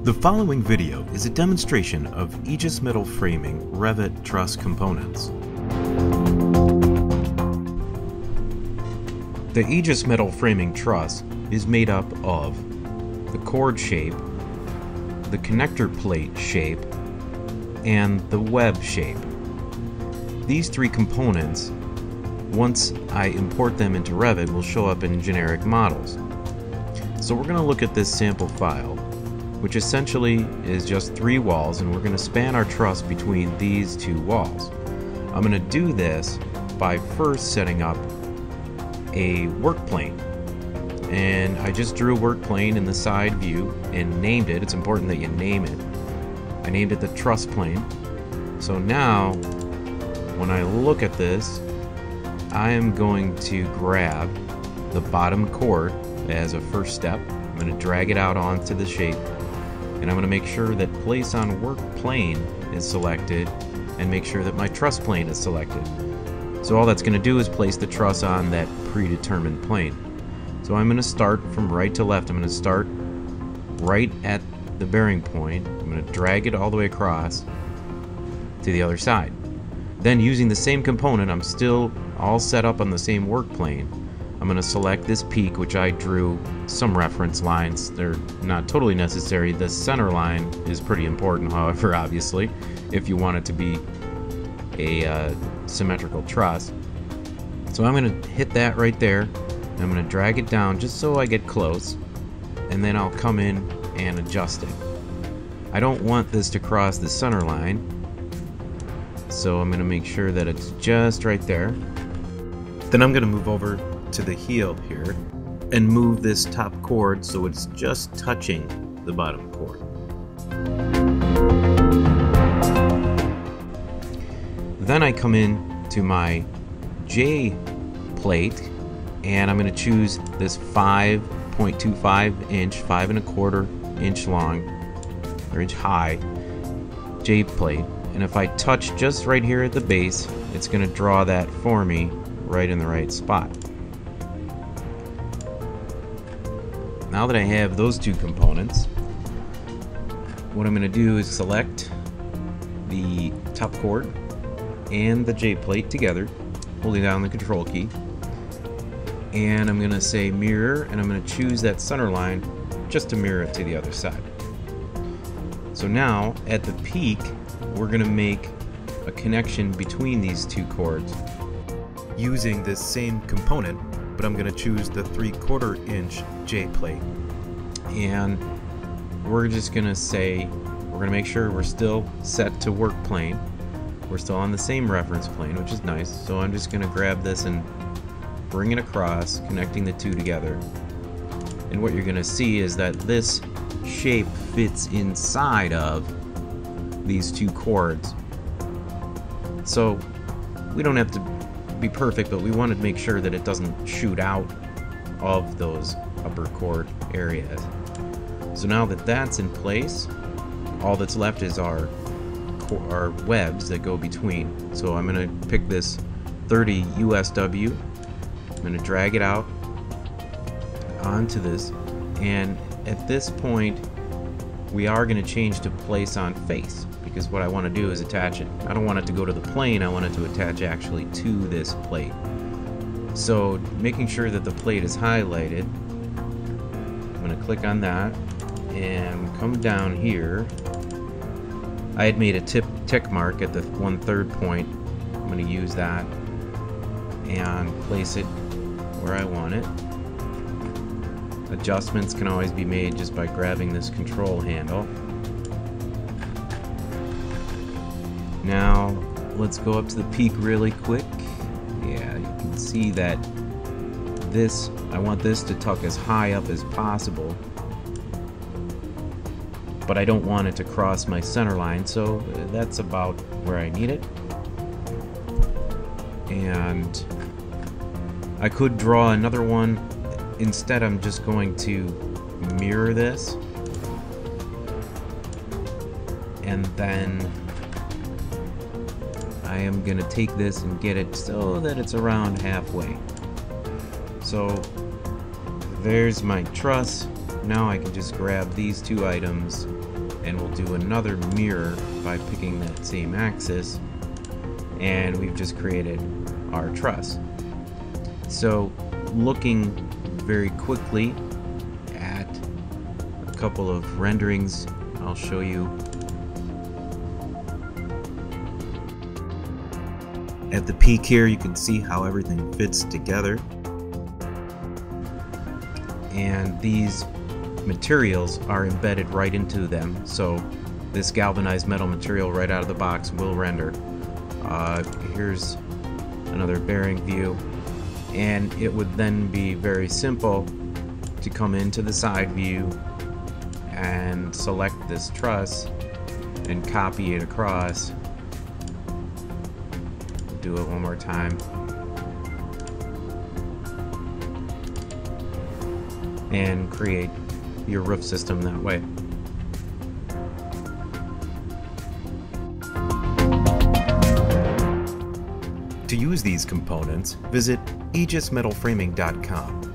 The following video is a demonstration of Aegis metal framing Revit truss components. The Aegis metal framing truss is made up of the chord shape, the connector plate shape, and the web shape. These three components, once I import them into Revit, will show up in generic models. So we're going to look at this sample file, which essentially is just three walls, and we're going to span our truss between these two walls. I'm going to do this by first setting up a work plane. And I just drew a work plane in the side view and named it. It's important that you name it. I named it the truss plane. So now, when I look at this, I am going to grab the bottom chord as a first step. I'm going to drag it out onto the shape. And I'm going to make sure that place on work plane is selected and make sure that my truss plane is selected. So all that's going to do is place the truss on that predetermined plane. So I'm going to start from right to left. I'm going to start right at the bearing point. I'm going to drag it all the way across to the other side. Then using the same component, I'm still all set up on the same work plane. I'm going to select this peak, which I drew some reference lines. They're not totally necessary. The center line is pretty important, however, obviously, if you want it to be a symmetrical truss. So I'm going to hit that right there. And I'm going to drag it down just so I get close, and then I'll come in and adjust it. I don't want this to cross the center line, so I'm going to make sure that it's just right there. Then I'm going to move over to the heel here and move this top chord so it's just touching the bottom chord. Then I come in to my J plate and I'm going to choose this 5.25 inch, 5 1/4 inch long or inch high J plate, and if I touch just right here at the base, it's going to draw that for me right in the right spot. Now that I have those two components, what I'm going to do is select the top chord and the J plate together, holding down the control key, and I'm going to say mirror, and I'm going to choose that center line just to mirror it to the other side. So now at the peak, we're going to make a connection between these two chords using this same component, but I'm going to choose the 3/4 inch J plate, and we're just going to say, we're going to make sure we're still set to work plane. We're still on the same reference plane, which is nice. So I'm just going to grab this and bring it across, connecting the two together. And what you're going to see is that this shape fits inside of these two chords. So we don't have to be perfect, but we want to make sure that it doesn't shoot out of those upper chord areas. So now that that's in place, all that's left is our webs that go between. So I'm going to pick this 30 USW. I'm going to drag it out onto this, and at this point we are going to change to place on face, because what I want to do is attach it. I don't want it to go to the plane, I want it to attach actually to this plate. So making sure that the plate is highlighted, I'm going to click on that and come down here. I had made a tick mark at the 1/3 point. I'm going to use that and place it where I want it. Adjustments can always be made just by grabbing this control handle. Now let's go up to the peak really quick. Yeah, you can see that this, I want this to tuck as high up as possible, but I don't want it to cross my center line, so that's about where I need it. And I could draw another one. Instead, I'm just going to mirror this, and then I am going to take this and get it so that it's around halfway. So there's my truss. Now I can just grab these two items and we'll do another mirror by picking that same axis, and we've just created our truss. So looking very quickly at a couple of renderings, I'll show you. At the peak here, you can see how everything fits together. And these materials are embedded right into them, so this galvanized metal material right out of the box will render. Here's another bearing view, and it would then be very simple to come into the side view and select this truss and copy it across. Do it one more time, and create your roof system that way. To use these components, visit aegismetalframing.com.